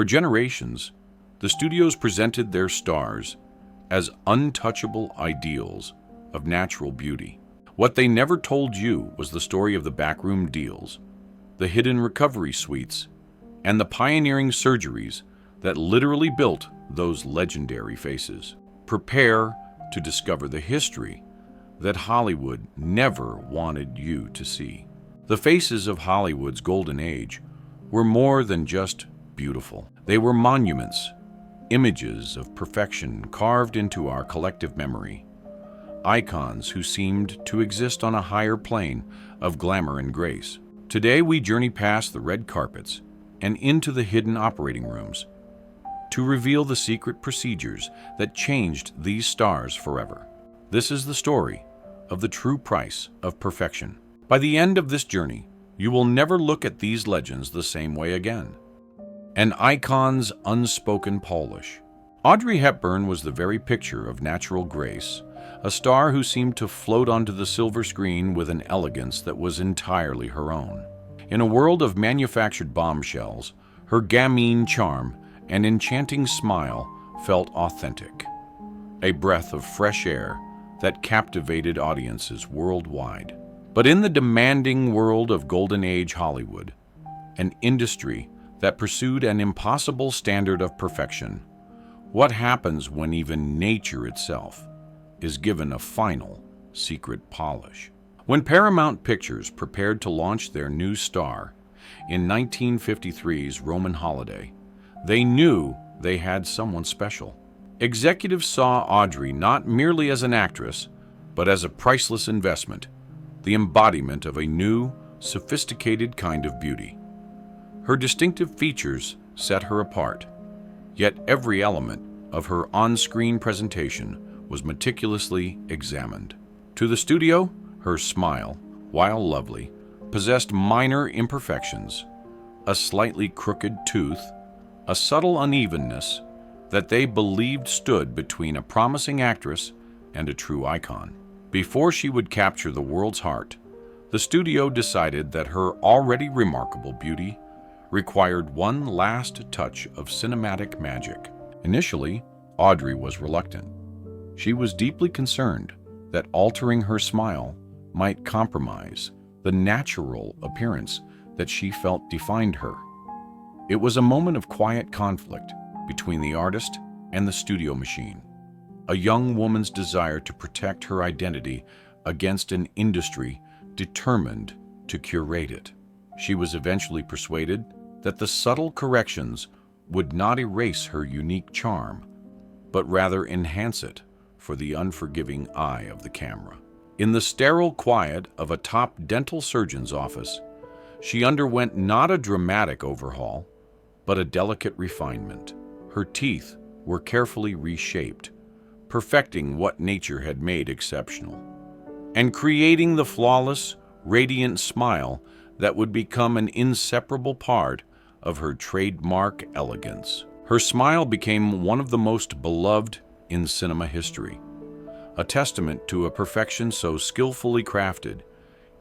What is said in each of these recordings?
For generations, the studios presented their stars as untouchable ideals of natural beauty. What they never told you was the story of the backroom deals, the hidden recovery suites, and the pioneering surgeries that literally built those legendary faces. Prepare to discover the history that Hollywood never wanted you to see. The faces of Hollywood's golden age were more than just beautiful. They were monuments, images of perfection carved into our collective memory, icons who seemed to exist on a higher plane of glamour and grace. Today we journey past the red carpets and into the hidden operating rooms to reveal the secret procedures that changed these stars forever. This is the story of the true price of perfection. By the end of this journey, you will never look at these legends the same way again. An icon's unspoken polish. Audrey Hepburn was the very picture of natural grace, a star who seemed to float onto the silver screen with an elegance that was entirely her own. In a world of manufactured bombshells, her gamine charm and enchanting smile felt authentic, a breath of fresh air that captivated audiences worldwide. But in the demanding world of Golden Age Hollywood, an industry that pursued an impossible standard of perfection, what happens when even nature itself is given a final, secret polish? When Paramount Pictures prepared to launch their new star in 1953's Roman Holiday, they knew they had someone special. Executives saw Audrey not merely as an actress, but as a priceless investment, the embodiment of a new, sophisticated kind of beauty. Her distinctive features set her apart, yet every element of her on-screen presentation was meticulously examined. To the studio, her smile, while lovely, possessed minor imperfections, a slightly crooked tooth, a subtle unevenness that they believed stood between a promising actress and a true icon. Before she would capture the world's heart, the studio decided that her already remarkable beauty required one last touch of cinematic magic. Initially, Audrey was reluctant. She was deeply concerned that altering her smile might compromise the natural appearance that she felt defined her. It was a moment of quiet conflict between the artist and the studio machine, a young woman's desire to protect her identity against an industry determined to curate it. She was eventually persuaded that the subtle corrections would not erase her unique charm, but rather enhance it for the unforgiving eye of the camera. In the sterile quiet of a top dental surgeon's office, she underwent not a dramatic overhaul, but a delicate refinement. Her teeth were carefully reshaped, perfecting what nature had made exceptional, and creating the flawless, radiant smile that would become an inseparable part of her trademark elegance. Her smile became one of the most beloved in cinema history, a testament to a perfection so skillfully crafted,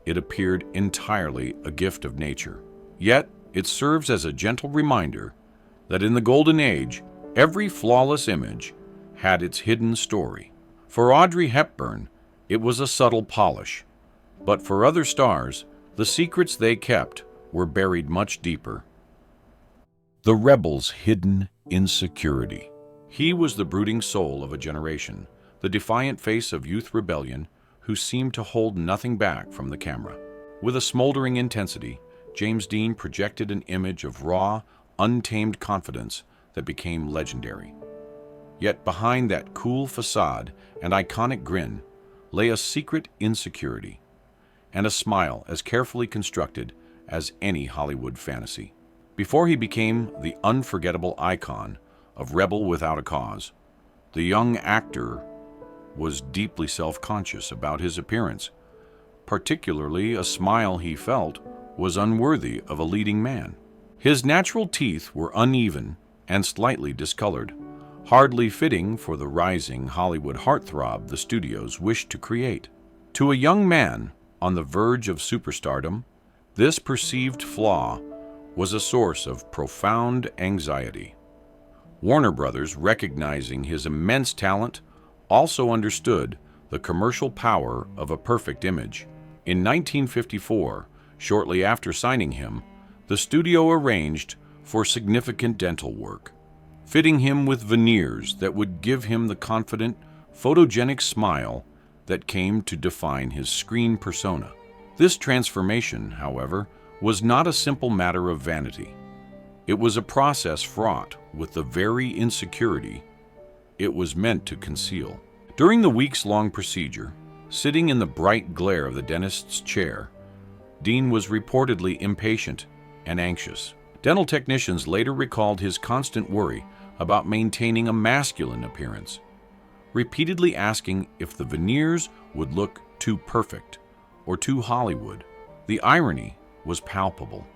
it appeared entirely a gift of nature. Yet, it serves as a gentle reminder that in the Golden Age, every flawless image had its hidden story. For Audrey Hepburn, it was a subtle polish, but for other stars, the secrets they kept were buried much deeper. The rebel's hidden insecurity. He was the brooding soul of a generation, the defiant face of youth rebellion who seemed to hold nothing back from the camera. With a smoldering intensity, James Dean projected an image of raw, untamed confidence that became legendary. Yet behind that cool facade and iconic grin lay a secret insecurity, and a smile as carefully constructed as any Hollywood fantasy. Before he became the unforgettable icon of Rebel Without a Cause, the young actor was deeply self-conscious about his appearance. Particularly, a smile he felt was unworthy of a leading man. His natural teeth were uneven and slightly discolored, hardly fitting for the rising Hollywood heartthrob the studios wished to create. To a young man on the verge of superstardom, this perceived flaw was a source of profound anxiety. Warner Brothers, recognizing his immense talent, also understood the commercial power of a perfect image. In 1954, shortly after signing him, the studio arranged for significant dental work, fitting him with veneers that would give him the confident, photogenic smile that came to define his screen persona. This transformation, however, was not a simple matter of vanity. It was a process fraught with the very insecurity it was meant to conceal. During the weeks-long procedure, sitting in the bright glare of the dentist's chair, Dean was reportedly impatient and anxious. Dental technicians later recalled his constant worry about maintaining a masculine appearance, repeatedly asking if the veneers would look too perfect or too Hollywood. The irony was palpable.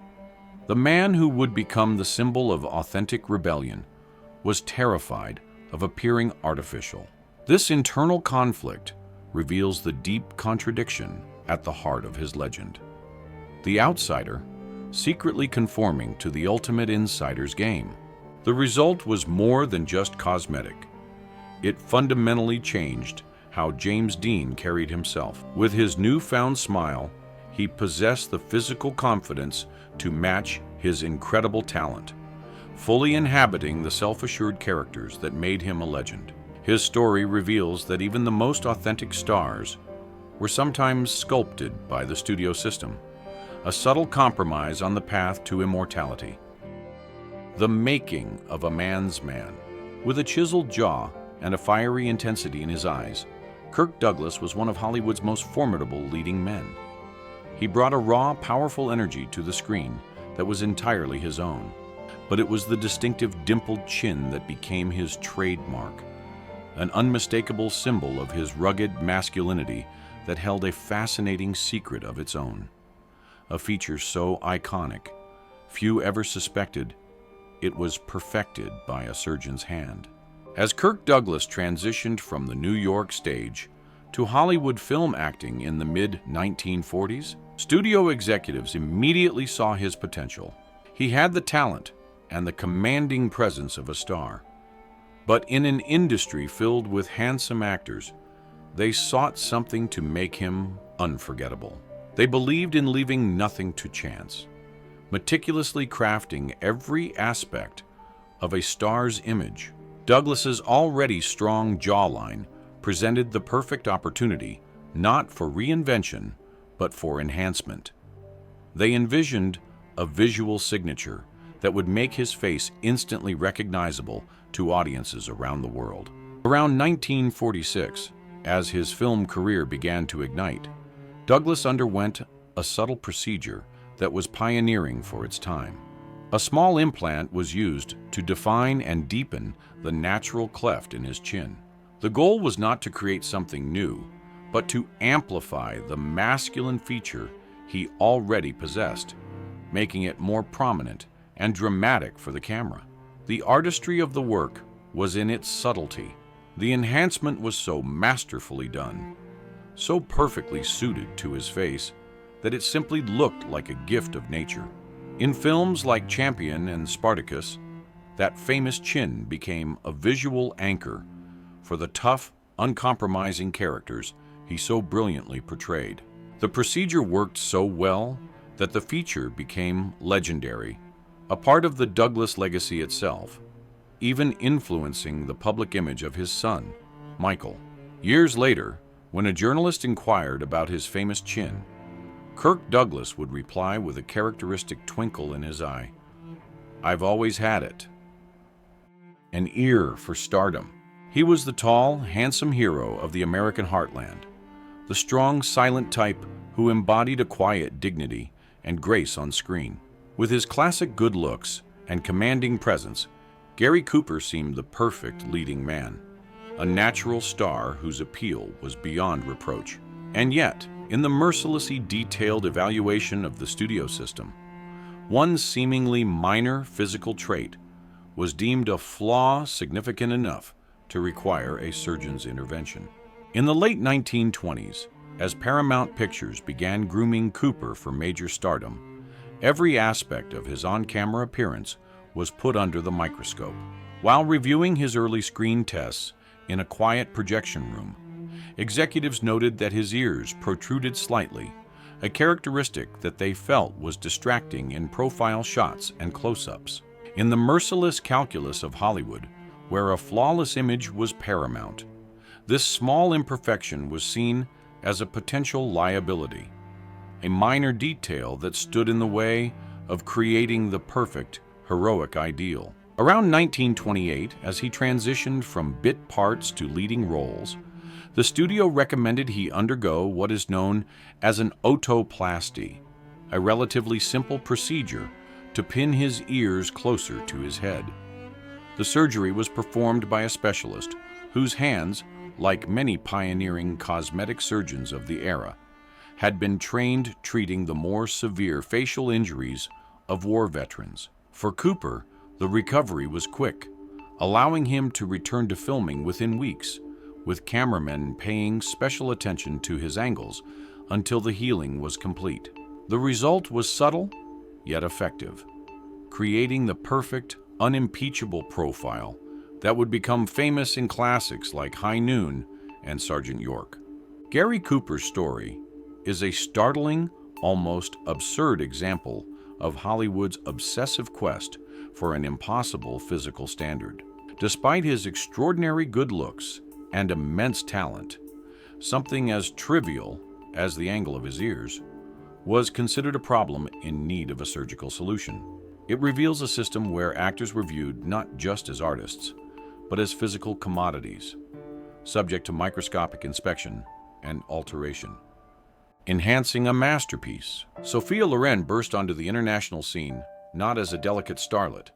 The man who would become the symbol of authentic rebellion was terrified of appearing artificial. This internal conflict reveals the deep contradiction at the heart of his legend. The outsider secretly conforming to the ultimate insider's game. The result was more than just cosmetic. It fundamentally changed how James Dean carried himself. With his newfound smile, he possessed the physical confidence to match his incredible talent, fully inhabiting the self-assured characters that made him a legend. His story reveals that even the most authentic stars were sometimes sculpted by the studio system, a subtle compromise on the path to immortality. The making of a man's man. With a chiseled jaw and a fiery intensity in his eyes, Kirk Douglas was one of Hollywood's most formidable leading men. He brought a raw, powerful energy to the screen that was entirely his own. But it was the distinctive dimpled chin that became his trademark, an unmistakable symbol of his rugged masculinity that held a fascinating secret of its own. A feature so iconic, few ever suspected it was perfected by a surgeon's hand. As Kirk Douglas transitioned from the New York stage to Hollywood film acting in the mid-1940s, studio executives immediately saw his potential. He had the talent and the commanding presence of a star. But in an industry filled with handsome actors, they sought something to make him unforgettable. They believed in leaving nothing to chance, meticulously crafting every aspect of a star's image. Douglas's already strong jawline presented the perfect opportunity, not for reinvention, but for enhancement. They envisioned a visual signature that would make his face instantly recognizable to audiences around the world. Around 1946, as his film career began to ignite, Douglas underwent a subtle procedure that was pioneering for its time. A small implant was used to define and deepen the natural cleft in his chin. The goal was not to create something new, but to amplify the masculine feature he already possessed, making it more prominent and dramatic for the camera. The artistry of the work was in its subtlety. The enhancement was so masterfully done, so perfectly suited to his face, that it simply looked like a gift of nature. In films like Champion and Spartacus, that famous chin became a visual anchor for the tough, uncompromising characters he so brilliantly portrayed. The procedure worked so well that the feature became legendary, a part of the Douglas legacy itself, even influencing the public image of his son, Michael. Years later, when a journalist inquired about his famous chin, Kirk Douglas would reply with a characteristic twinkle in his eye, "I've always had it." An ear for stardom. He was the tall, handsome hero of the American heartland, the strong, silent type who embodied a quiet dignity and grace on screen. With his classic good looks and commanding presence, Gary Cooper seemed the perfect leading man, a natural star whose appeal was beyond reproach. And yet, in the mercilessly detailed evaluation of the studio system, one seemingly minor physical trait was deemed a flaw significant enough to require a surgeon's intervention. In the late 1920s, as Paramount Pictures began grooming Cooper for major stardom, Every aspect of his on-camera appearance was put under the microscope. While reviewing his early screen tests in a quiet projection room, executives noted that his ears protruded slightly, a characteristic that they felt was distracting in profile shots and close-ups. In the merciless calculus of Hollywood, where a flawless image was paramount, this small imperfection was seen as a potential liability, a minor detail that stood in the way of creating the perfect, heroic ideal. Around 1928, as he transitioned from bit parts to leading roles, the studio recommended he undergo what is known as an otoplasty, a relatively simple procedure to pin his ears closer to his head. The surgery was performed by a specialist whose hands, like many pioneering cosmetic surgeons of the era, had been trained treating the more severe facial injuries of war veterans. For Cooper, the recovery was quick, allowing him to return to filming within weeks, with cameramen paying special attention to his angles until the healing was complete. The result was subtle, yet effective, creating the perfect, unimpeachable profile that would become famous in classics like High Noon and Sergeant York. Gary Cooper's story is a startling, almost absurd example of Hollywood's obsessive quest for an impossible physical standard. Despite his extraordinary good looks and immense talent, something as trivial as the angle of his ears was considered a problem in need of a surgical solution. It reveals a system where actors were viewed not just as artists, but as physical commodities, subject to microscopic inspection and alteration. Enhancing a masterpiece, Sophia Loren burst onto the international scene not as a delicate starlet,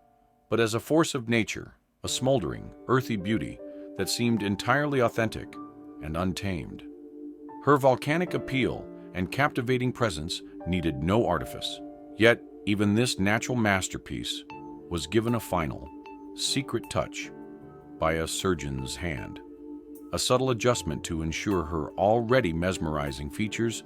but as a force of nature, a smoldering, earthy beauty that seemed entirely authentic and untamed. Her volcanic appeal and captivating presence needed no artifice. Yet, even this natural masterpiece was given a final, secret touch by a surgeon's hand. A subtle adjustment to ensure her already mesmerizing features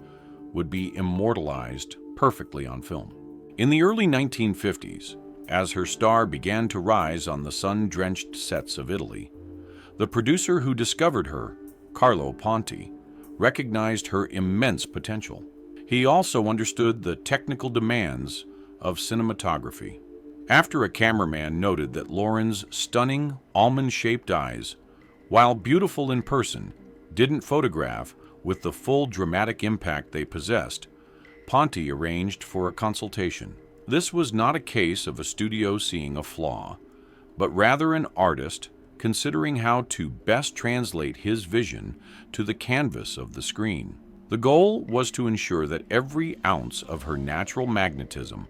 would be immortalized perfectly on film. In the early 1950s, as her star began to rise on the sun-drenched sets of Italy, the producer who discovered her, Carlo Ponti, recognized her immense potential. He also understood the technical demands of cinematography. After a cameraman noted that Loren's stunning, almond-shaped eyes, while beautiful in person, didn't photograph with the full dramatic impact they possessed, Ponti arranged for a consultation. This was not a case of a studio seeing a flaw, but rather an artist considering how to best translate his vision to the canvas of the screen. The goal was to ensure that every ounce of her natural magnetism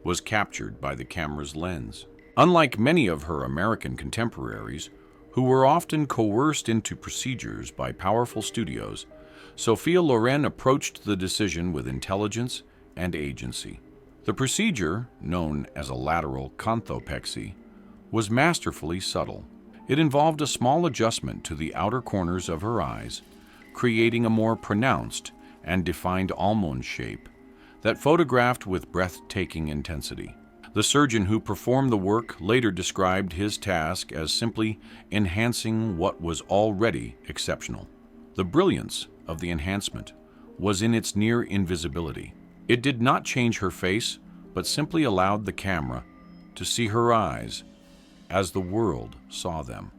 was captured by the camera's lens. Unlike many of her American contemporaries, who were often coerced into procedures by powerful studios, Sophia Loren approached the decision with intelligence and agency. The procedure, known as a lateral conthopexy, was masterfully subtle. It involved a small adjustment to the outer corners of her eyes, creating a more pronounced and defined almond shape that photographed with breathtaking intensity. The surgeon who performed the work later described his task as simply enhancing what was already exceptional. The brilliance of the enhancement was in its near invisibility. It did not change her face, but simply allowed the camera to see her eyes as the world saw them.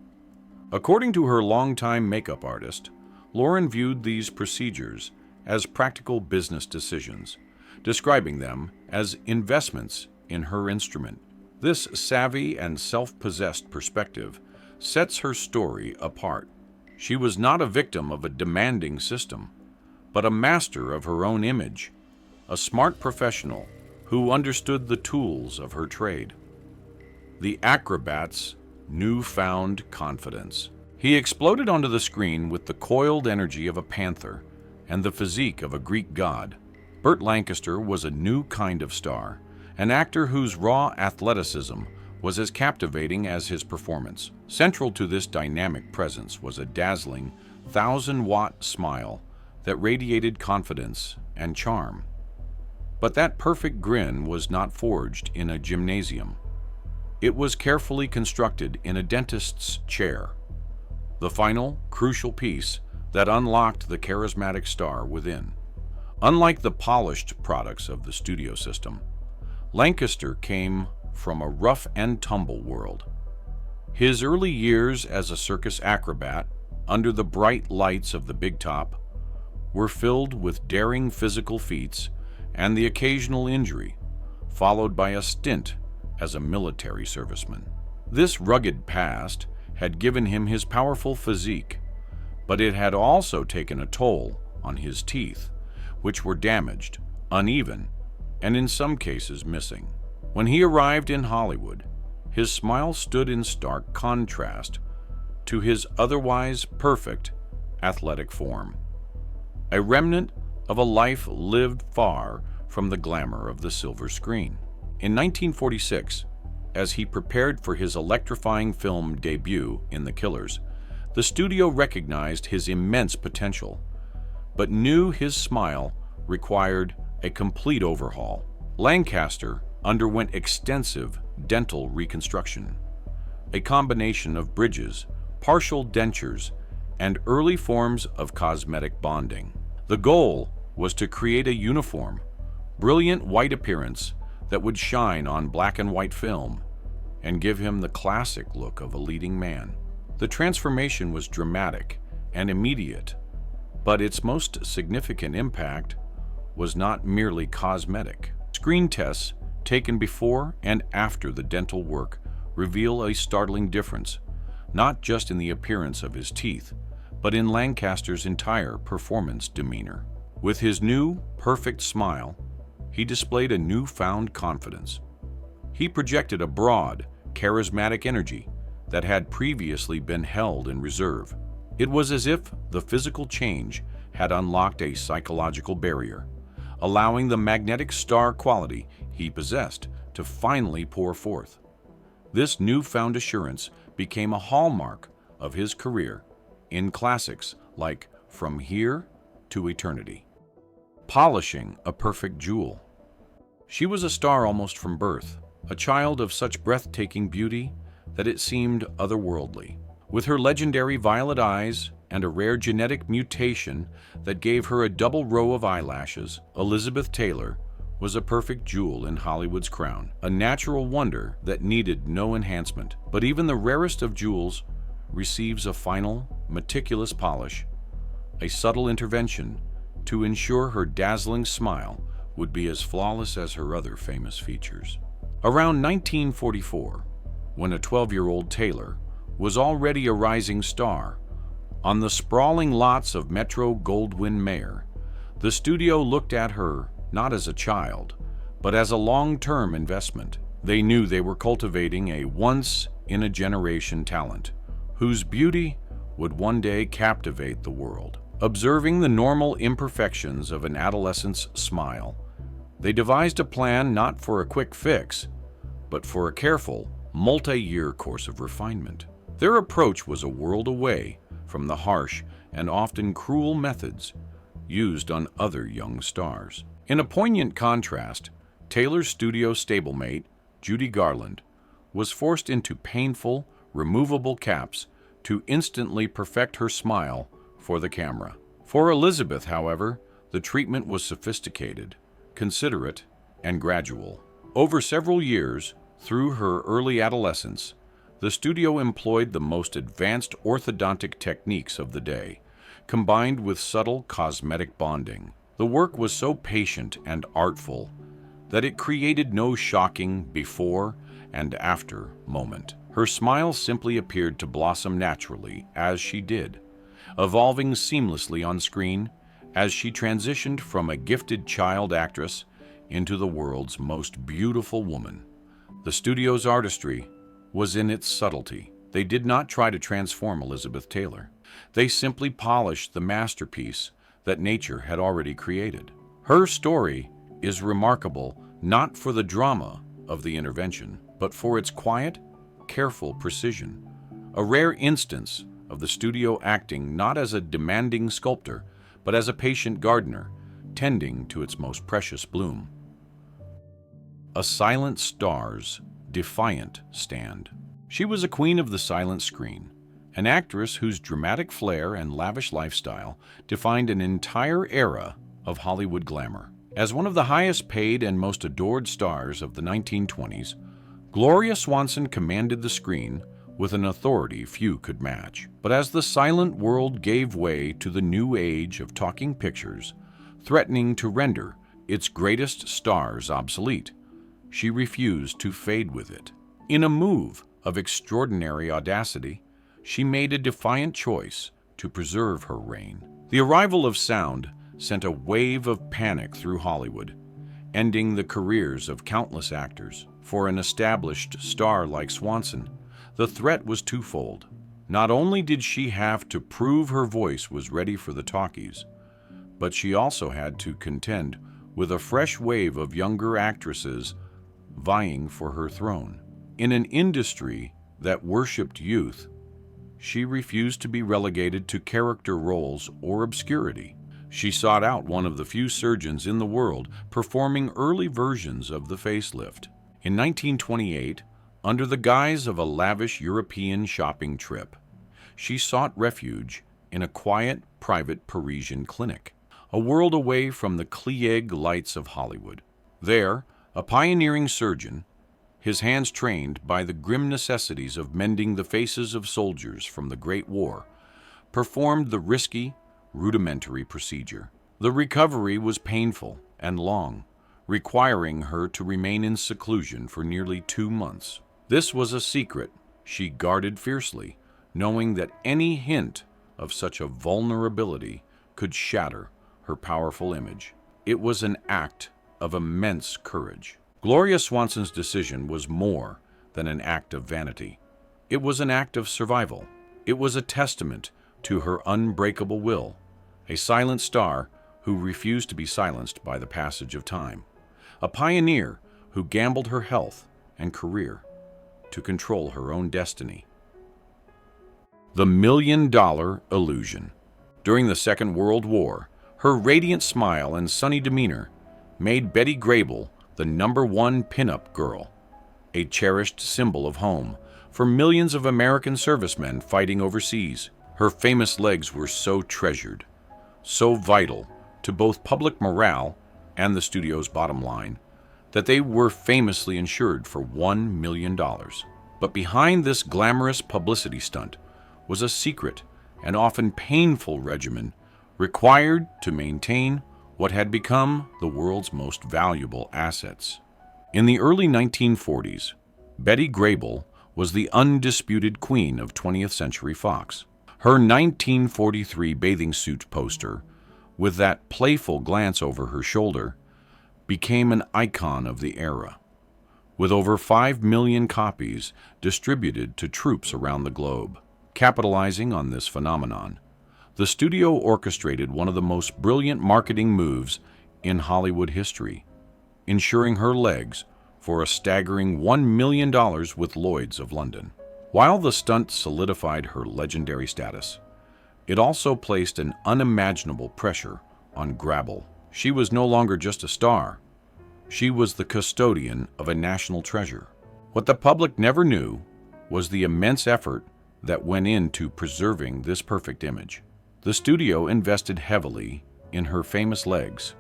According to her longtime makeup artist, Loren viewed these procedures as practical business decisions, describing them as investments in her instrument. This savvy and self-possessed perspective sets her story apart. She was not a victim of a demanding system, but a master of her own image, a smart professional who understood the tools of her trade. The acrobat's newfound confidence. He exploded onto the screen with the coiled energy of a panther and the physique of a Greek god. Burt Lancaster was a new kind of star, an actor whose raw athleticism was as captivating as his performance. Central to this dynamic presence was a dazzling 1,000-watt smile that radiated confidence and charm. But that perfect grin was not forged in a gymnasium. It was carefully constructed in a dentist's chair, the final, crucial piece that unlocked the charismatic star within. Unlike the polished products of the studio system, Lancaster came from a rough and tumble world. His early years as a circus acrobat, under the bright lights of the big top, were filled with daring physical feats and the occasional injury, followed by a stint as a military serviceman. This rugged past had given him his powerful physique, but it had also taken a toll on his teeth, which were damaged, uneven, and in some cases missing. When he arrived in Hollywood, his smile stood in stark contrast to his otherwise perfect athletic form, a remnant of a life lived far from the glamour of the silver screen. In 1946, as he prepared for his electrifying film debut in The Killers, the studio recognized his immense potential, but knew his smile required a complete overhaul. Lancaster underwent extensive dental reconstruction, a combination of bridges, partial dentures, and early forms of cosmetic bonding. The goal was to create a uniform, brilliant white appearance that would shine on black and white film and give him the classic look of a leading man. The transformation was dramatic and immediate, but its most significant impact was not merely cosmetic. Screen tests taken before and after the dental work reveal a startling difference, not just in the appearance of his teeth, but in Lancaster's entire performance demeanor. With his new, perfect smile, he displayed a newfound confidence. He projected a broad, charismatic energy that had previously been held in reserve. It was as if the physical change had unlocked a psychological barrier, allowing the magnetic star quality he possessed to finally pour forth. This newfound assurance became a hallmark of his career in classics like From Here to Eternity. Polishing a perfect jewel. She was a star almost from birth, a child of such breathtaking beauty that it seemed otherworldly. With her legendary violet eyes and a rare genetic mutation that gave her a double row of eyelashes, Elizabeth Taylor was a perfect jewel in Hollywood's crown, a natural wonder that needed no enhancement. But even the rarest of jewels receives a final, meticulous polish, a subtle intervention to ensure her dazzling smile would be as flawless as her other famous features. Around 1944, when a 12-year-old Taylor was already a rising star, on the sprawling lots of Metro-Goldwyn-Mayer, the studio looked at her not as a child, but as a long-term investment. They knew they were cultivating a once-in-a-generation talent, whose beauty would one day captivate the world. Observing the normal imperfections of an adolescent's smile, they devised a plan not for a quick fix, but for a careful, multi-year course of refinement. Their approach was a world away from the harsh and often cruel methods used on other young stars. In a poignant contrast, Taylor's studio stablemate, Judy Garland, was forced into painful, removable caps to instantly perfect her smile for the camera. For Elizabeth, however, the treatment was sophisticated, considerate, and gradual. Over several years, through her early adolescence, the studio employed the most advanced orthodontic techniques of the day, combined with subtle cosmetic bonding. The work was so patient and artful that it created no shocking before and after moment. Her smile simply appeared to blossom naturally as she did, evolving seamlessly on screen as she transitioned from a gifted child actress into the world's most beautiful woman. The studio's artistry was in its subtlety. They did not try to transform Elizabeth Taylor. They simply polished the masterpiece that nature had already created. Her story is remarkable not for the drama of the intervention, but for its quiet, careful precision, a rare instance of the studio acting not as a demanding sculptor, but as a patient gardener, tending to its most precious bloom. a silent star's defiant stand. She was a queen of the silent screen, an actress whose dramatic flair and lavish lifestyle defined an entire era of Hollywood glamour. As one of the highest paid and most adored stars of the 1920s, Gloria Swanson commanded the screen with an authority few could match. But as the silent world gave way to the new age of talking pictures, threatening to render its greatest stars obsolete, she refused to fade with it. In a move of extraordinary audacity, she made a defiant choice to preserve her reign. The arrival of sound sent a wave of panic through Hollywood, ending the careers of countless actors. For an established star like Swanson, the threat was twofold. Not only did she have to prove her voice was ready for the talkies, but she also had to contend with a fresh wave of younger actresses vying for her throne. In an industry that worshipped youth, she refused to be relegated to character roles or obscurity. She sought out one of the few surgeons in the world performing early versions of the facelift. In 1928, under the guise of a lavish European shopping trip, she sought refuge in a quiet, private Parisian clinic, a world away from the Klieg lights of Hollywood. There, a pioneering surgeon, his hands trained by the grim necessities of mending the faces of soldiers from the Great War, performed the risky, rudimentary procedure. The recovery was painful and long, requiring her to remain in seclusion for nearly 2 months. This was a secret she guarded fiercely, knowing that any hint of such a vulnerability could shatter her powerful image. It was an act of immense courage. Gloria Swanson's decision was more than an act of vanity. It was an act of survival. It was a testament to her unbreakable will, a silent star who refused to be silenced by the passage of time, a pioneer who gambled her health and career to control her own destiny. The $1 million illusion. During the Second World War, her radiant smile and sunny demeanor made Betty Grable the #1 pinup girl, a cherished symbol of home for millions of American servicemen fighting overseas. Her famous legs were so treasured, so vital to both public morale and the studio's bottom line, that they were famously insured for $1 million. But behind this glamorous publicity stunt was a secret and often painful regimen required to maintain what had become the world's most valuable assets. In the early 1940s, Betty Grable was the undisputed queen of 20th Century Fox. Her 1943 bathing suit poster, with that playful glance over her shoulder, became an icon of the era. With over 5 million copies distributed to troops around the globe. Capitalizing on this phenomenon, the studio orchestrated one of the most brilliant marketing moves in Hollywood history, insuring her legs for a staggering $1 million with Lloyd's of London. While the stunt solidified her legendary status, it also placed an unimaginable pressure on Grable. She was no longer just a star. She was the custodian of a national treasure. What the public never knew was the immense effort that went into preserving this perfect image. The studio invested heavily in her famous legs,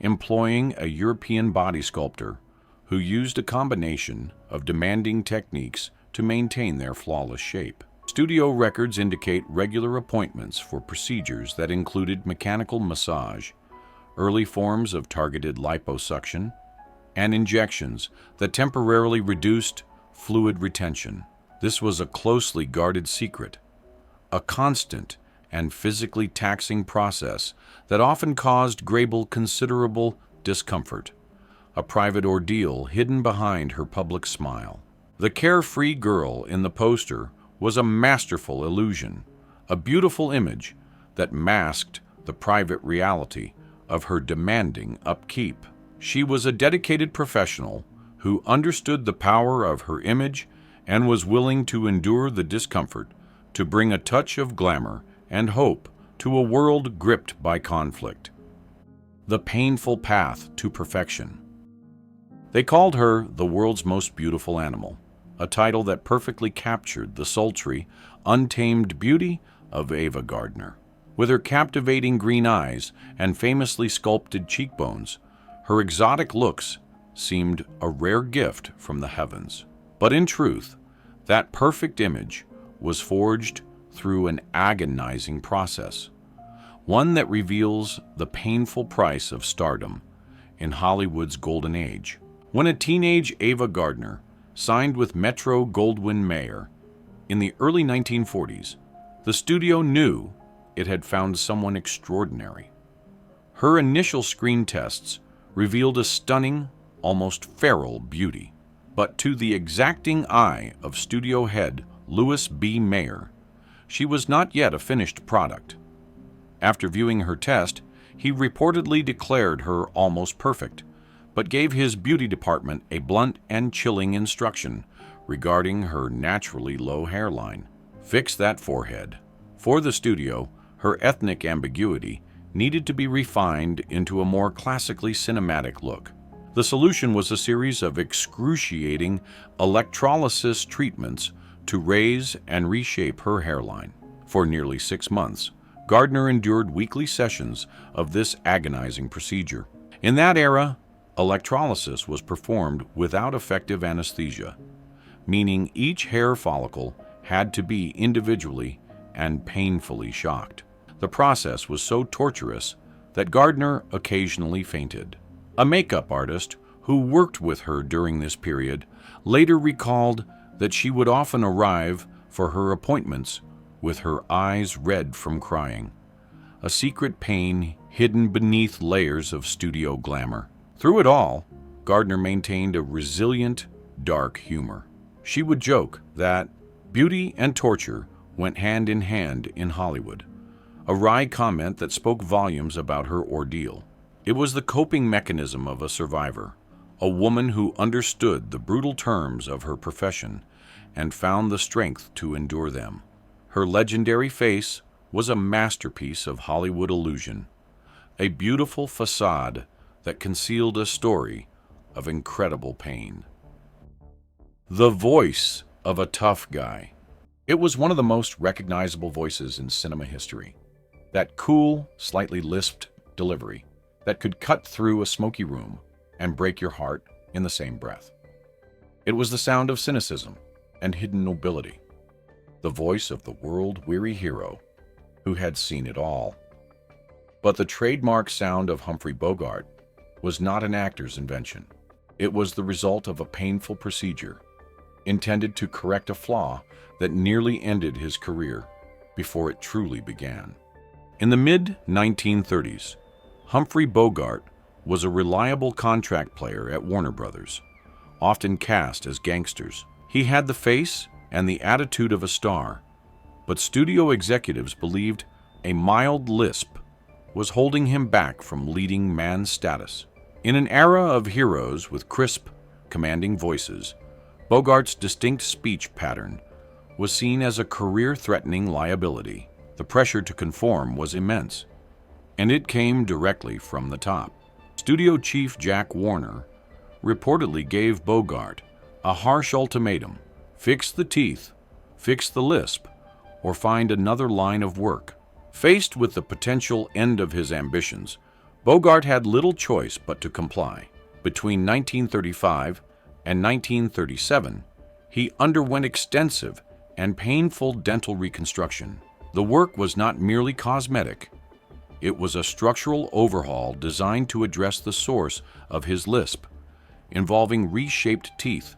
employing a European body sculptor who used a combination of demanding techniques to maintain their flawless shape. Studio records indicate regular appointments for procedures that included mechanical massage, early forms of targeted liposuction, and injections that temporarily reduced fluid retention. This was a closely guarded secret, a constant and physically taxing process that often caused Grable considerable discomfort, a private ordeal hidden behind her public smile. The carefree girl in the poster was a masterful illusion, a beautiful image that masked the private reality of her demanding upkeep. She was a dedicated professional who understood the power of her image and was willing to endure the discomfort to bring a touch of glamour and hope to a world gripped by conflict. The painful path to perfection. They called her the world's most beautiful animal, a title that perfectly captured the sultry, untamed beauty of Ava Gardner. With her captivating green eyes and famously sculpted cheekbones, her exotic looks seemed a rare gift from the heavens. But in truth, that perfect image was forged through an agonizing process, one that reveals the painful price of stardom in Hollywood's golden age. When a teenage Ava Gardner signed with Metro-Goldwyn-Mayer in the early 1940s, the studio knew it had found someone extraordinary. Her initial screen tests revealed a stunning, almost feral beauty. But to the exacting eye of studio head Louis B. Mayer, she was not yet a finished product. After viewing her test, he reportedly declared her almost perfect, but gave his beauty department a blunt and chilling instruction regarding her naturally low hairline. Fix that forehead. For the studio, her ethnic ambiguity needed to be refined into a more classically cinematic look. The solution was a series of excruciating electrolysis treatments to raise and reshape her hairline. For nearly 6 months, Gardner endured weekly sessions of this agonizing procedure. In that era, electrolysis was performed without effective anesthesia, meaning each hair follicle had to be individually and painfully shocked. The process was so torturous that Gardner occasionally fainted. A makeup artist who worked with her during this period later recalled that she would often arrive for her appointments with her eyes red from crying, a secret pain hidden beneath layers of studio glamour. Through it all, Gardner maintained a resilient, dark humor. She would joke that beauty and torture went hand in hand in Hollywood, a wry comment that spoke volumes about her ordeal. It was the coping mechanism of a survivor, a woman who understood the brutal terms of her profession and found the strength to endure them. Her legendary face was a masterpiece of Hollywood illusion, a beautiful facade that concealed a story of incredible pain. The voice of a tough guy. It was one of the most recognizable voices in cinema history. That cool, slightly lisped delivery that could cut through a smoky room and break your heart in the same breath. It was the sound of cynicism and hidden nobility, the voice of the world-weary hero who had seen it all. But the trademark sound of Humphrey Bogart was not an actor's invention. It was the result of a painful procedure intended to correct a flaw that nearly ended his career before it truly began. In the mid-1930s, Humphrey Bogart was a reliable contract player at Warner Brothers, often cast as gangsters. He had the face and the attitude of a star, but studio executives believed a mild lisp was holding him back from leading man status. In an era of heroes with crisp, commanding voices, Bogart's distinct speech pattern was seen as a career-threatening liability. The pressure to conform was immense, and it came directly from the top. Studio chief Jack Warner reportedly gave Bogart a harsh ultimatum: fix the teeth, fix the lisp, or find another line of work. Faced with the potential end of his ambitions, Bogart had little choice but to comply. Between 1935 and 1937, he underwent extensive and painful dental reconstruction. The work was not merely cosmetic. It was a structural overhaul designed to address the source of his lisp, involving reshaped teeth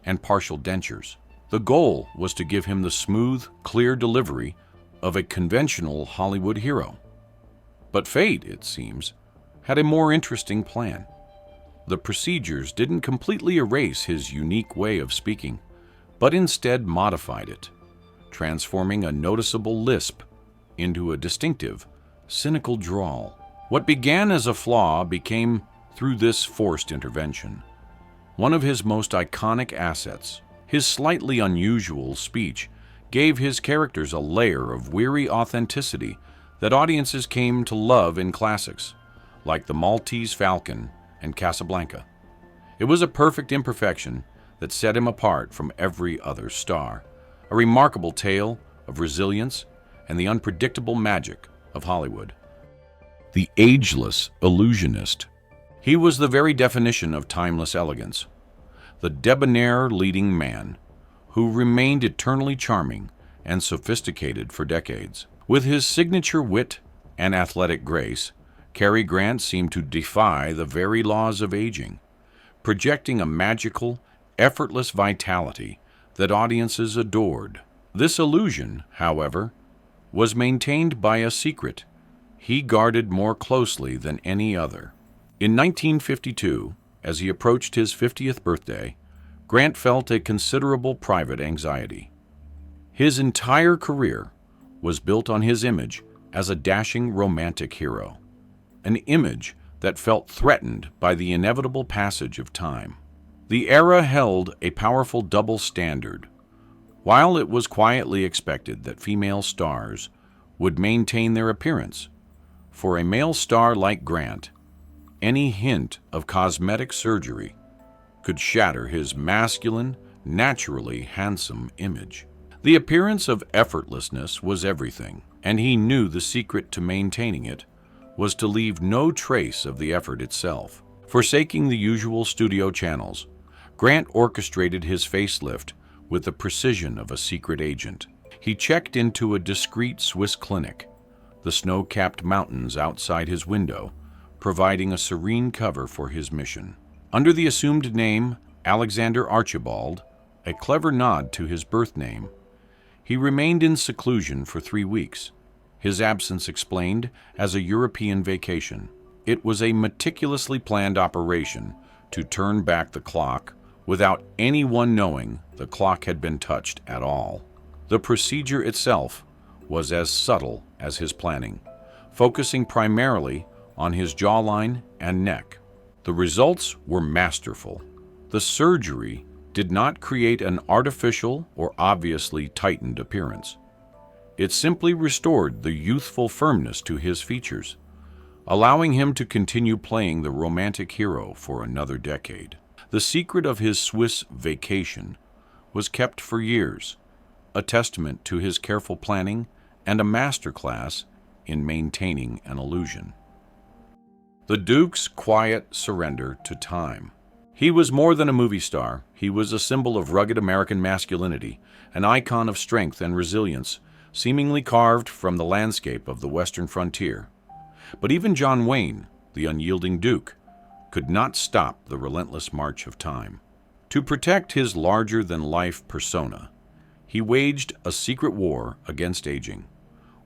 and partial dentures. The goal was to give him the smooth, clear delivery of a conventional Hollywood hero. But fate, it seems, had a more interesting plan. The procedures didn't completely erase his unique way of speaking, but instead modified it, transforming a noticeable lisp into a distinctive, cynical drawl. What began as a flaw became, through this forced intervention, one of his most iconic assets. His slightly unusual speech gave his characters a layer of weary authenticity that audiences came to love in classics, like The Maltese Falcon and Casablanca. It was a perfect imperfection that set him apart from every other star, a remarkable tale of resilience and the unpredictable magic of Hollywood. The ageless illusionist. He was the very definition of timeless elegance, the debonair leading man who remained eternally charming and sophisticated for decades. With his signature wit and athletic grace, Cary Grant seemed to defy the very laws of aging, projecting a magical, effortless vitality that audiences adored. This illusion, however, was maintained by a secret he guarded more closely than any other. In 1952, as he approached his 50th birthday, Grant felt a considerable private anxiety. His entire career was built on his image as a dashing romantic hero, an image that felt threatened by the inevitable passage of time. The era held a powerful double standard. While it was quietly expected that female stars would maintain their appearance, for a male star like Grant, any hint of cosmetic surgery could shatter his masculine, naturally handsome image. The appearance of effortlessness was everything, and he knew the secret to maintaining it was to leave no trace of the effort itself. Forsaking the usual studio channels, Grant orchestrated his facelift with the precision of a secret agent. He checked into a discreet Swiss clinic, the snow-capped mountains outside his window, providing a serene cover for his mission. Under the assumed name Alexander Archibald, a clever nod to his birth name, he remained in seclusion for 3 weeks, his absence explained as a European vacation. It was a meticulously planned operation to turn back the clock without anyone knowing the clock had been touched at all. The procedure itself was as subtle as his planning, focusing primarily on his jawline and neck. The results were masterful. The surgery did not create an artificial or obviously tightened appearance. It simply restored the youthful firmness to his features, allowing him to continue playing the romantic hero for another decade. The secret of his Swiss vacation was kept for years, a testament to his careful planning and a masterclass in maintaining an illusion. The Duke's quiet surrender to time. He was more than a movie star. He was a symbol of rugged American masculinity, an icon of strength and resilience, seemingly carved from the landscape of the western frontier. But even John Wayne, the unyielding Duke, could not stop the relentless march of time. To protect his larger-than-life persona, he waged a secret war against aging,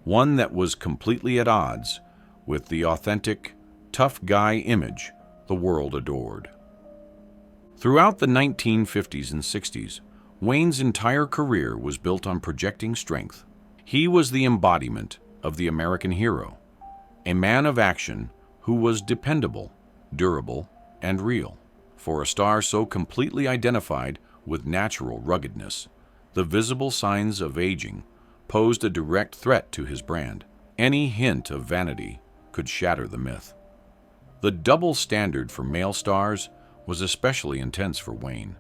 one that was completely at odds with the authentic, tough guy image the world adored. Throughout the 1950s and 60s, Wayne's entire career was built on projecting strength. He was the embodiment of the American hero, a man of action who was dependable, durable, and real. For a star so completely identified with natural ruggedness, the visible signs of aging posed a direct threat to his brand. Any hint of vanity could shatter the myth. The double standard for male stars was especially intense for Wayne.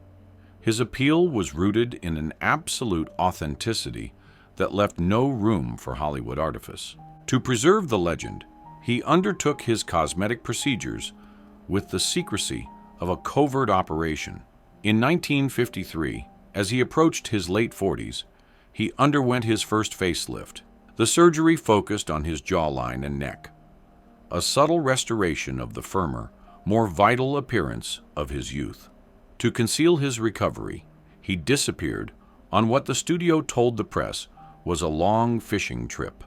His appeal was rooted in an absolute authenticity that left no room for Hollywood artifice. To preserve the legend, he undertook his cosmetic procedures with the secrecy of a covert operation. In 1953, as he approached his late 40s, he underwent his first facelift. The surgery focused on his jawline and neck, a subtle restoration of the firmer, more vital appearance of his youth. To conceal his recovery, he disappeared on what the studio told the press was a long fishing trip,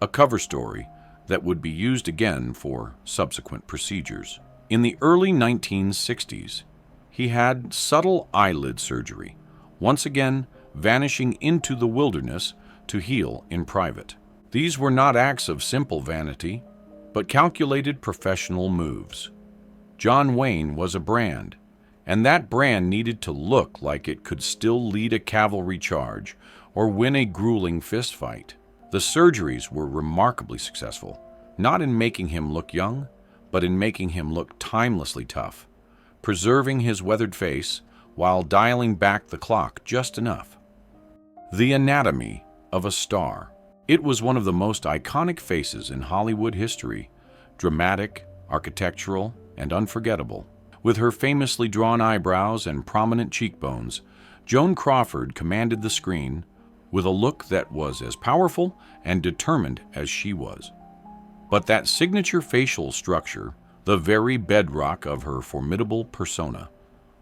a cover story that would be used again for subsequent procedures. In the early 1960s, he had subtle eyelid surgery, once again vanishing into the wilderness to heal in private. These were not acts of simple vanity, but calculated professional moves. John Wayne was a brand, and that brand needed to look like it could still lead a cavalry charge or win a grueling fistfight. The surgeries were remarkably successful, not in making him look young, but in making him look timelessly tough, preserving his weathered face while dialing back the clock just enough. The anatomy of a star. It was one of the most iconic faces in Hollywood history, dramatic, architectural, and unforgettable. With her famously drawn eyebrows and prominent cheekbones, Joan Crawford commanded the screen with a look that was as powerful and determined as she was. But that signature facial structure, the very bedrock of her formidable persona,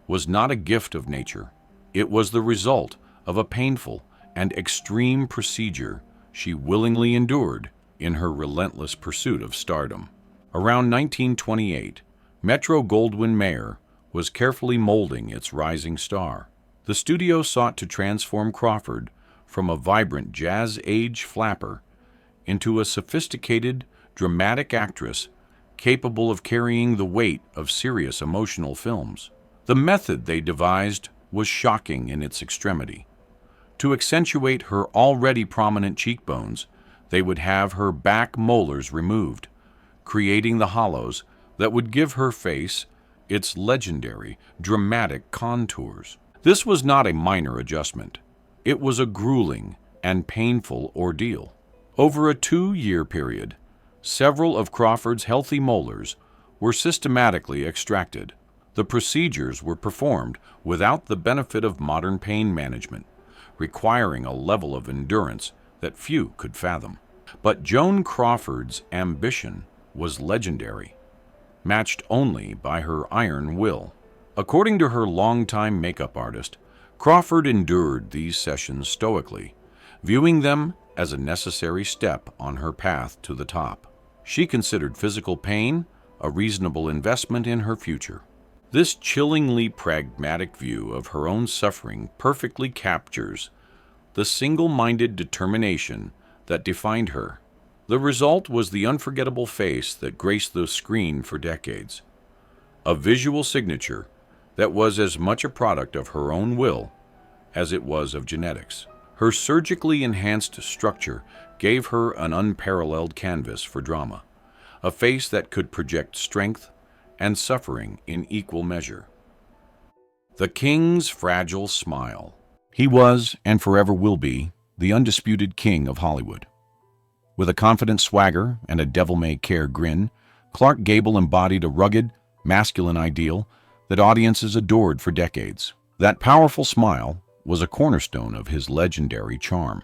was not a gift of nature. It was the result of a painful and extreme procedure she willingly endured in her relentless pursuit of stardom. Around 1928, Metro-Goldwyn-Mayer was carefully molding its rising star. The studio sought to transform Crawford from a vibrant jazz-age flapper into a sophisticated, dramatic actress capable of carrying the weight of serious emotional films. The method they devised was shocking in its extremity. To accentuate her already prominent cheekbones, they would have her back molars removed, creating the hollows that would give her face its legendary, dramatic contours. This was not a minor adjustment. It was a grueling and painful ordeal. Over a 2-year period, several of Crawford's healthy molars were systematically extracted. The procedures were performed without the benefit of modern pain management, requiring a level of endurance that few could fathom. But Joan Crawford's ambition was legendary, matched only by her iron will. According to her longtime makeup artist, Crawford endured these sessions stoically, viewing them as a necessary step on her path to the top. She considered physical pain a reasonable investment in her future. This chillingly pragmatic view of her own suffering perfectly captures the single-minded determination that defined her. The result was the unforgettable face that graced the screen for decades, a visual signature that was as much a product of her own will as it was of genetics. Her surgically enhanced structure gave her an unparalleled canvas for drama, a face that could project strength and suffering in equal measure. The King's fragile smile. He was, and forever will be, the undisputed king of Hollywood. With a confident swagger and a devil-may-care grin, Clark Gable embodied a rugged, masculine ideal that audiences adored for decades. That powerful smile was a cornerstone of his legendary charm,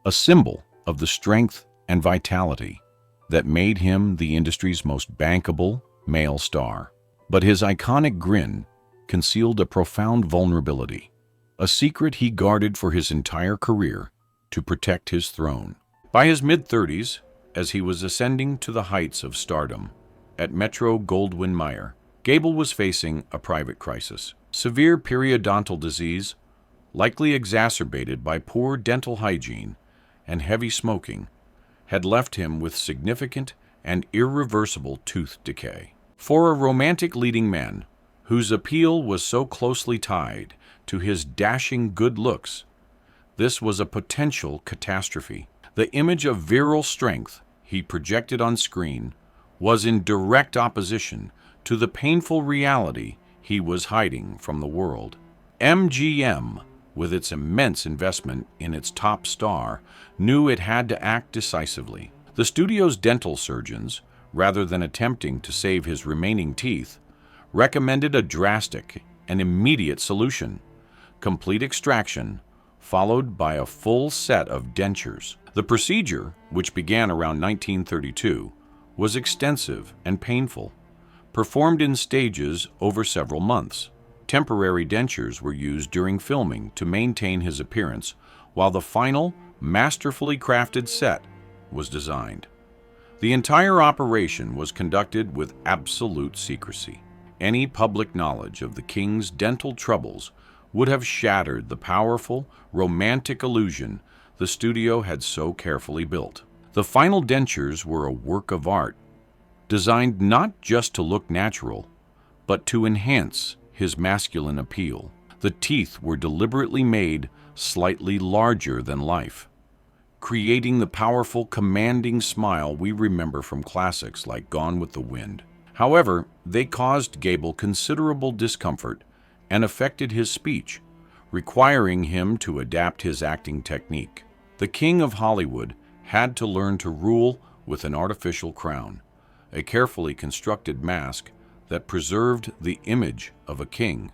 a symbol of the strength and vitality that made him the industry's most bankable male star. But his iconic grin concealed a profound vulnerability, a secret he guarded for his entire career to protect his throne. By his mid-30s, as he was ascending to the heights of stardom at Metro-Goldwyn-Mayer, Gable was facing a private crisis. Severe periodontal disease, likely exacerbated by poor dental hygiene and heavy smoking, had left him with significant and irreversible tooth decay. For a romantic leading man, whose appeal was so closely tied to his dashing good looks, this was a potential catastrophe. The image of virile strength he projected on screen was in direct opposition to the painful reality he was hiding from the world. MGM, with its immense investment in its top star, knew it had to act decisively. The studio's dental surgeons, rather than attempting to save his remaining teeth, recommended a drastic and immediate solution: complete extraction, followed by a full set of dentures. The procedure, which began around 1932, was extensive and painful, performed in stages over several months. Temporary dentures were used during filming to maintain his appearance, while the final, masterfully crafted set was designed. The entire operation was conducted with absolute secrecy. Any public knowledge of the King's dental troubles would have shattered the powerful, romantic illusion the studio had so carefully built. The final dentures were a work of art, designed not just to look natural, but to enhance his masculine appeal. The teeth were deliberately made slightly larger than life, creating the powerful, commanding smile we remember from classics like Gone with the Wind. However, they caused Gable considerable discomfort and affected his speech, requiring him to adapt his acting technique. The King of Hollywood had to learn to rule with an artificial crown, a carefully constructed mask that preserved the image of a king.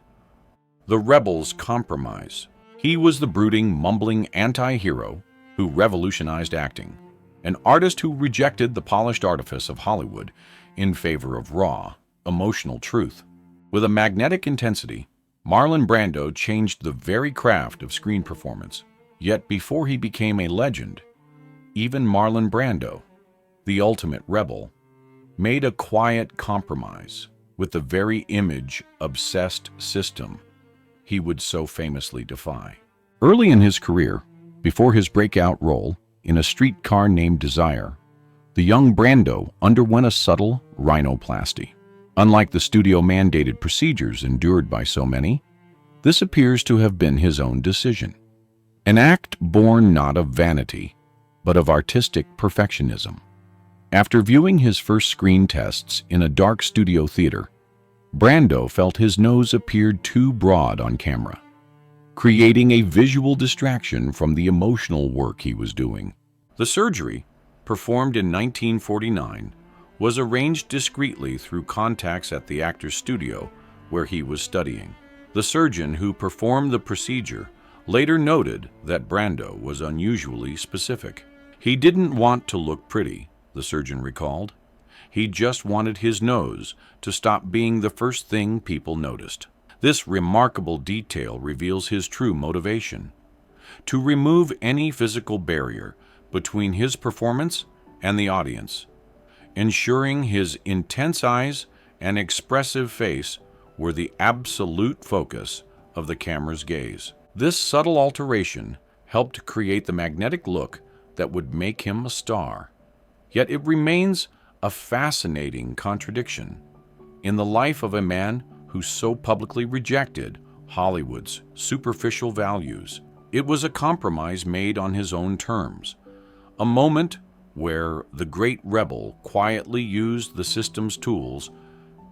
The rebel's compromise. He was the brooding, mumbling anti-hero who revolutionized acting, an artist who rejected the polished artifice of Hollywood in favor of raw, emotional truth. With a magnetic intensity, Marlon Brando changed the very craft of screen performance. Yet before he became a legend, even Marlon Brando, the ultimate rebel, made a quiet compromise with the very image-obsessed system he would so famously defy. Early in his career, before his breakout role in A Streetcar Named Desire, the young Brando underwent a subtle rhinoplasty. Unlike the studio-mandated procedures endured by so many, this appears to have been his own decision. An act born not of vanity, but of artistic perfectionism. After viewing his first screen tests in a dark studio theater, Brando felt his nose appeared too broad on camera, creating a visual distraction from the emotional work he was doing. The surgery, performed in 1949, was arranged discreetly through contacts at the actor's studio where he was studying. The surgeon who performed the procedure later noted that Brando was unusually specific. He didn't want to look pretty, the surgeon recalled. He just wanted his nose to stop being the first thing people noticed. This remarkable detail reveals his true motivation: to remove any physical barrier between his performance and the audience, ensuring his intense eyes and expressive face were the absolute focus of the camera's gaze. This subtle alteration helped create the magnetic look that would make him a star. Yet it remains a fascinating contradiction. In the life of a man who so publicly rejected Hollywood's superficial values, it was a compromise made on his own terms, a moment where the great rebel quietly used the system's tools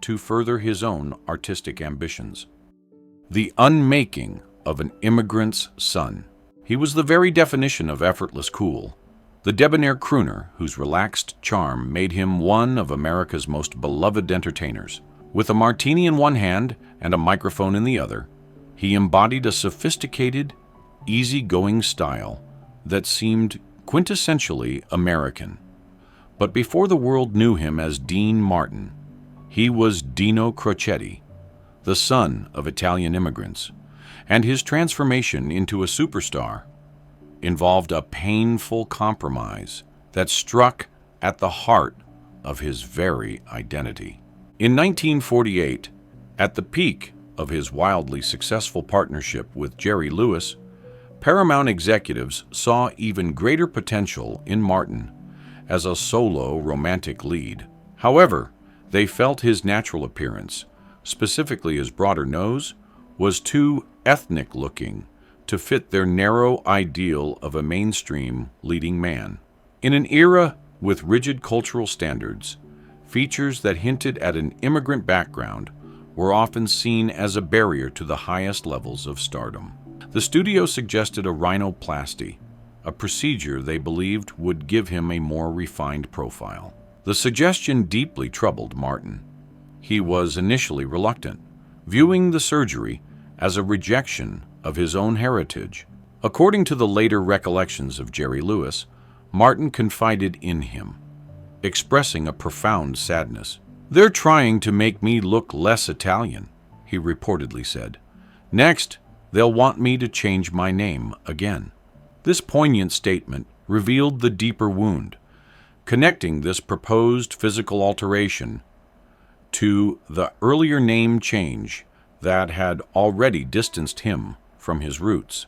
to further his own artistic ambitions. The unmaking of an immigrant's son. He was the very definition of effortless cool, the debonair crooner whose relaxed charm made him one of America's most beloved entertainers. With a martini in one hand and a microphone in the other, he embodied a sophisticated, easygoing style that seemed quintessentially American. But before the world knew him as Dean Martin, he was Dino Crocetti, the son of Italian immigrants, and his transformation into a superstar involved a painful compromise that struck at the heart of his very identity. In 1948, at the peak of his wildly successful partnership with Jerry Lewis, Paramount executives saw even greater potential in Martin as a solo romantic lead. However, they felt his natural appearance, specifically his broader nose, was too ethnic-looking to fit their narrow ideal of a mainstream leading man. In an era with rigid cultural standards, features that hinted at an immigrant background were often seen as a barrier to the highest levels of stardom. The studio suggested a rhinoplasty, a procedure they believed would give him a more refined profile. The suggestion deeply troubled Martin. He was initially reluctant, viewing the surgery as a rejection of his own heritage. According to the later recollections of Jerry Lewis, Martin confided in him, expressing a profound sadness. "They're trying to make me look less Italian," he reportedly said. "Next, they'll want me to change my name again." This poignant statement revealed the deeper wound, connecting this proposed physical alteration to the earlier name change that had already distanced him from his roots.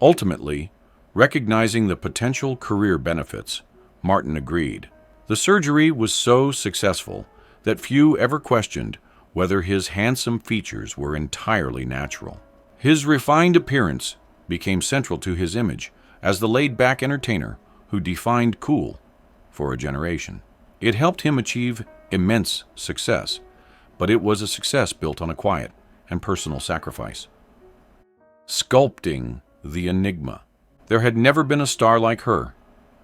Ultimately, recognizing the potential career benefits, Martin agreed. The surgery was so successful that few ever questioned whether his handsome features were entirely natural. His refined appearance became central to his image as the laid-back entertainer who defined cool for a generation. It helped him achieve immense success, but it was a success built on a quiet and personal sacrifice. Sculpting the enigma. There had never been a star like her,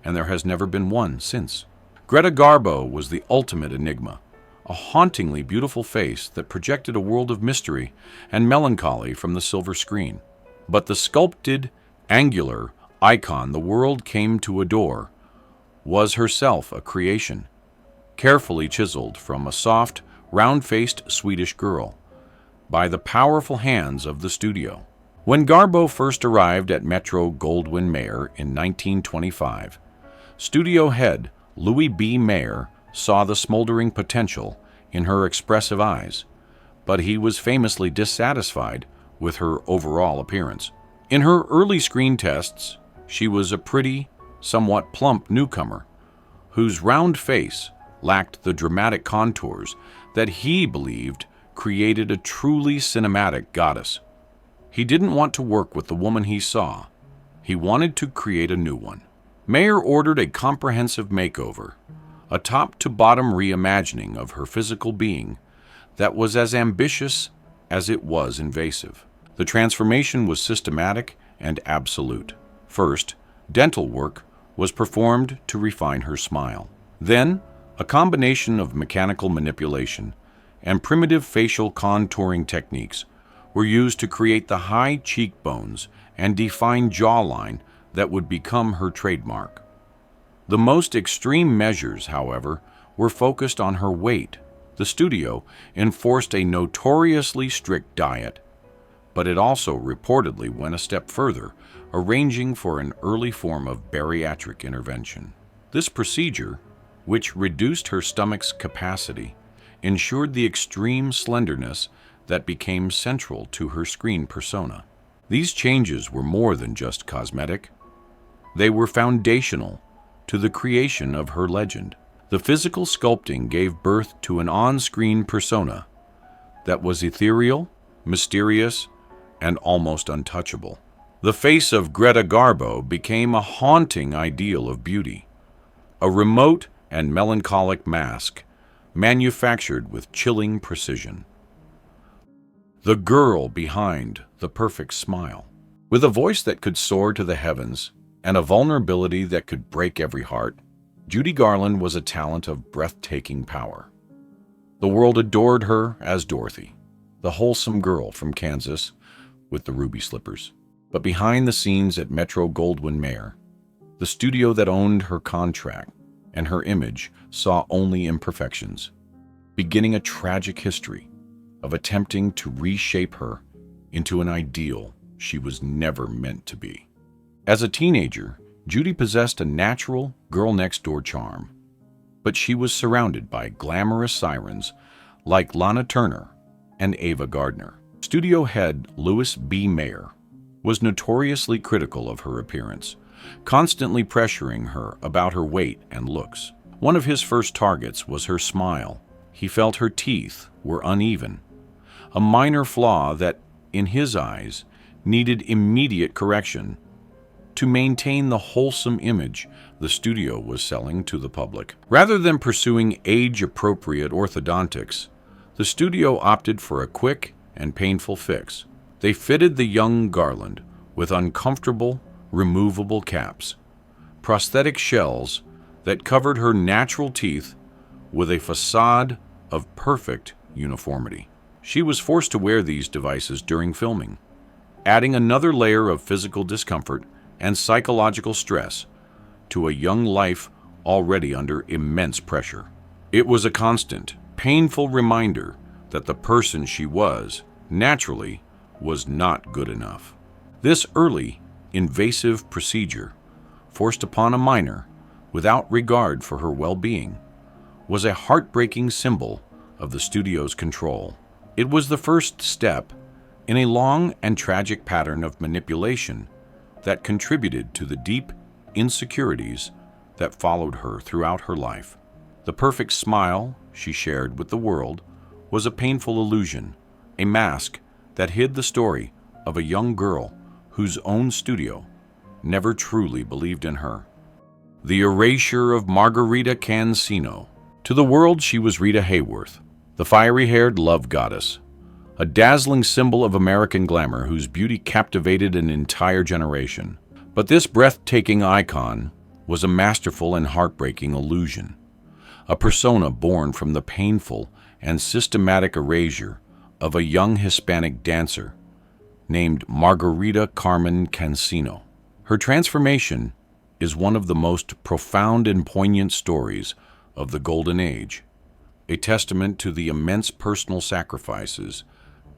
and there has never been one since. Greta Garbo was the ultimate enigma, a hauntingly beautiful face that projected a world of mystery and melancholy from the silver screen. But the sculpted, angular icon the world came to adore was herself a creation, carefully chiseled from a soft, round-faced Swedish girl by the powerful hands of the studio. When Garbo first arrived at Metro-Goldwyn-Mayer in 1925, studio head Louis B. Mayer saw the smoldering potential in her expressive eyes, but he was famously dissatisfied with her overall appearance. In her early screen tests, she was a pretty, somewhat plump newcomer whose round face lacked the dramatic contours that he believed created a truly cinematic goddess. He didn't want to work with the woman he saw. He wanted to create a new one. Mayer ordered a comprehensive makeover, a top-to-bottom reimagining of her physical being that was as ambitious as it was invasive. The transformation was systematic and absolute. First, dental work was performed to refine her smile. Then, a combination of mechanical manipulation and primitive facial contouring techniques were used to create the high cheekbones and defined jawline that would become her trademark. The most extreme measures, however, were focused on her weight. The studio enforced a notoriously strict diet, but it also reportedly went a step further, arranging for an early form of bariatric intervention. This procedure, which reduced her stomach's capacity, ensured the extreme slenderness that became central to her screen persona. These changes were more than just cosmetic. They were foundational to the creation of her legend. The physical sculpting gave birth to an on-screen persona that was ethereal, mysterious, and almost untouchable. The face of Greta Garbo became a haunting ideal of beauty, a remote and melancholic mask manufactured with chilling precision. The girl behind the perfect smile. With a voice that could soar to the heavens and a vulnerability that could break every heart, Judy Garland was a talent of breathtaking power. The world adored her as Dorothy, the wholesome girl from Kansas with the ruby slippers. But behind the scenes at Metro-Goldwyn-Mayer, the studio that owned her contract and her image saw only imperfections, beginning a tragic history of attempting to reshape her into an ideal she was never meant to be. As a teenager, Judy possessed a natural girl-next-door charm, but she was surrounded by glamorous sirens like Lana Turner and Ava Gardner. Studio head Louis B. Mayer was notoriously critical of her appearance, constantly pressuring her about her weight and looks. One of his first targets was her smile. He felt her teeth were uneven, a minor flaw that, in his eyes, needed immediate correction to maintain the wholesome image the studio was selling to the public. Rather than pursuing age-appropriate orthodontics, the studio opted for a quick and painful fix. They fitted the young Garland with uncomfortable, removable caps, prosthetic shells that covered her natural teeth with a facade of perfect uniformity. She was forced to wear these devices during filming, adding another layer of physical discomfort and psychological stress to a young life already under immense pressure. It was a constant, painful reminder that the person she was, naturally, was not good enough. This early, invasive procedure, forced upon a minor without regard for her well-being, was a heartbreaking symbol of the studio's control. It was the first step in a long and tragic pattern of manipulation that contributed to the deep insecurities that followed her throughout her life. The perfect smile she shared with the world was a painful illusion, a mask that hid the story of a young girl whose own studio never truly believed in her. The erasure of Margarita Cancino. To the world, she was Rita Hayworth, the fiery-haired love goddess, a dazzling symbol of American glamour whose beauty captivated an entire generation. But this breathtaking icon was a masterful and heartbreaking illusion, a persona born from the painful and systematic erasure of a young Hispanic dancer named Margarita Carmen Cancino. Her transformation is one of the most profound and poignant stories of the Golden Age, a testament to the immense personal sacrifices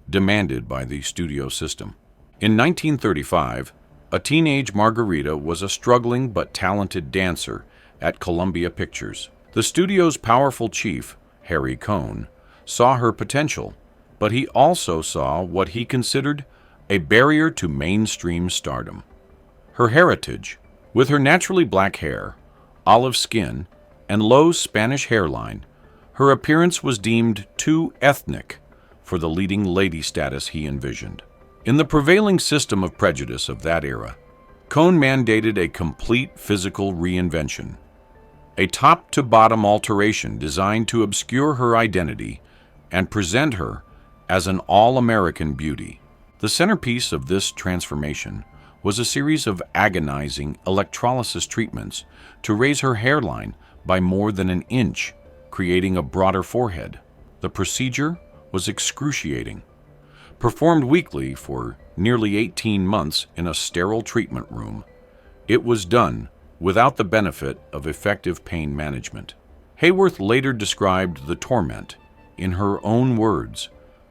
demanded by the studio system. In 1935, a teenage Margarita was a struggling but talented dancer at Columbia Pictures. The studio's powerful chief, Harry Cohn, saw her potential, but he also saw what he considered a barrier to mainstream stardom. Her heritage, with her naturally black hair, olive skin, and low Spanish hairline, her appearance was deemed too ethnic for the leading lady status he envisioned. In the prevailing system of prejudice of that era, Cohn mandated a complete physical reinvention, a top-to-bottom alteration designed to obscure her identity and present her as an all-American beauty. The centerpiece of this transformation was a series of agonizing electrolysis treatments to raise her hairline by more than an inch, creating a broader forehead. The procedure was excruciating. Performed weekly for nearly 18 months in a sterile treatment room, it was done without the benefit of effective pain management. Hayworth later described the torment in her own words,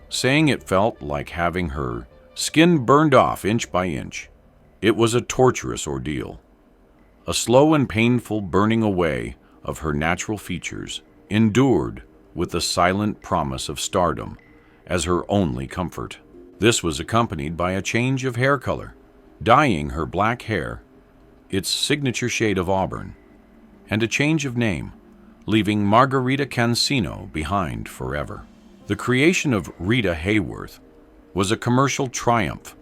saying it felt like having her skin burned off inch by inch. It was a torturous ordeal, a slow and painful burning away of her natural features, endured with the silent promise of stardom as her only comfort. This was accompanied by a change of hair color, dyeing her black hair its signature shade of auburn, and a change of name, leaving Margarita Cancino behind forever. The creation of Rita Hayworth was a commercial triumph,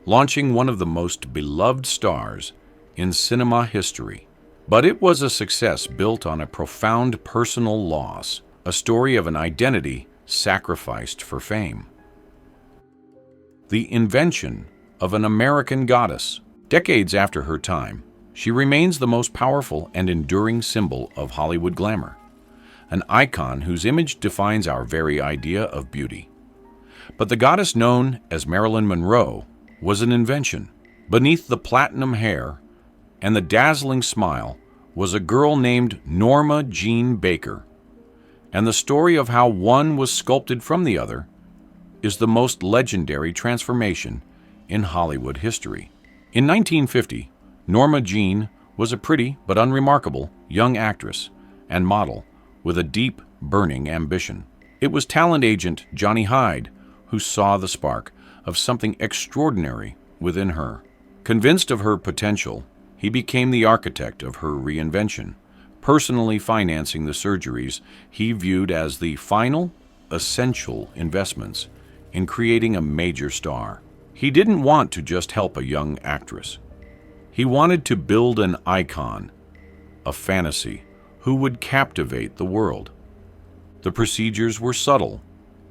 launching one of the most beloved stars in cinema history. But it was a success built on a profound personal loss, a story of an identity sacrificed for fame. The invention of an American goddess. Decades after her time, she remains the most powerful and enduring symbol of Hollywood glamour, an icon whose image defines our very idea of beauty. But the goddess known as Marilyn Monroe was an invention. Beneath the platinum hair and the dazzling smile was a girl named Norma Jean Baker, and the story of how one was sculpted from the other is the most legendary transformation in Hollywood history. In 1950, Norma Jean was a pretty but unremarkable young actress and model with a deep, burning ambition. It was talent agent Johnny Hyde who saw the spark of something extraordinary within her. Convinced of her potential, he became the architect of her reinvention, personally financing the surgeries he viewed as the final, essential investments in creating a major star. He didn't want to just help a young actress. He wanted to build an icon, a fantasy, who would captivate the world. The procedures were subtle,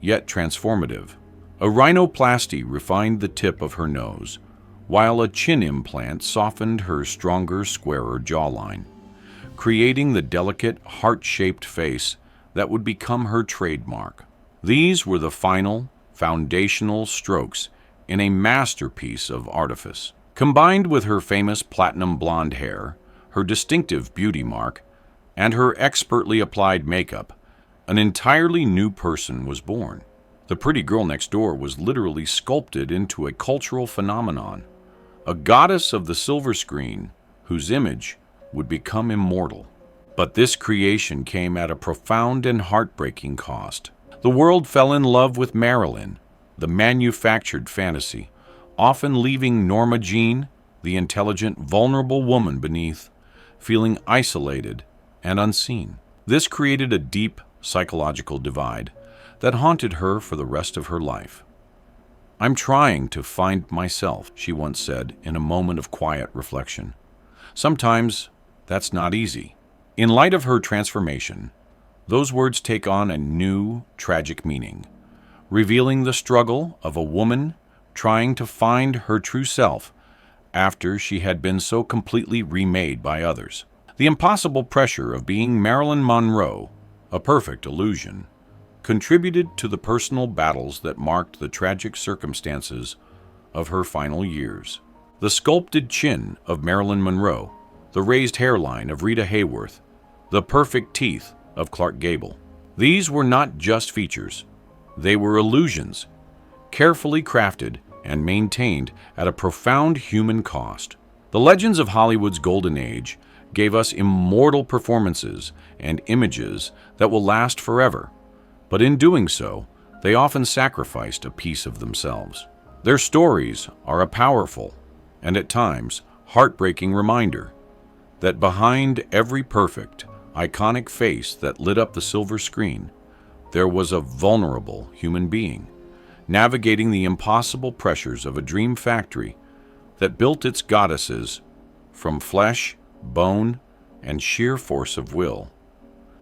yet transformative. A rhinoplasty refined the tip of her nose, while a chin implant softened her stronger, squarer jawline, creating the delicate, heart-shaped face that would become her trademark. These were the final, foundational strokes in a masterpiece of artifice. Combined with her famous platinum blonde hair, her distinctive beauty mark, and her expertly applied makeup, an entirely new person was born. The pretty girl next door was literally sculpted into a cultural phenomenon, a goddess of the silver screen whose image would become immortal. But this creation came at a profound and heartbreaking cost. The world fell in love with Marilyn, the manufactured fantasy, often leaving Norma Jean, the intelligent, vulnerable woman beneath, feeling isolated and unseen. This created a deep psychological divide that haunted her for the rest of her life. "I'm trying to find myself," she once said in a moment of quiet reflection. "Sometimes that's not easy." In light of her transformation, those words take on a new, tragic meaning, revealing the struggle of a woman trying to find her true self after she had been so completely remade by others. The impossible pressure of being Marilyn Monroe, a perfect illusion, contributed to the personal battles that marked the tragic circumstances of her final years. The sculpted chin of Marilyn Monroe, the raised hairline of Rita Hayworth, the perfect teeth of Clark Gable. These were not just features. They were illusions, carefully crafted and maintained at a profound human cost. The legends of Hollywood's golden age gave us immortal performances and images that will last forever, but in doing so, they often sacrificed a piece of themselves. Their stories are a powerful and at times heartbreaking reminder that behind every perfect, iconic face that lit up the silver screen, there was a vulnerable human being, navigating the impossible pressures of a dream factory that built its goddesses from flesh, bone, and sheer force of will.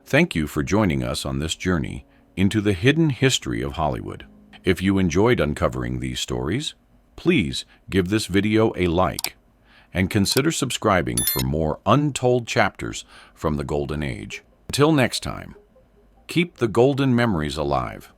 Thank you for joining us on this journey into the hidden history of Hollywood. If you enjoyed uncovering these stories, please give this video a like and consider subscribing for more untold chapters from the Golden Age. Until next time, keep the golden memories alive.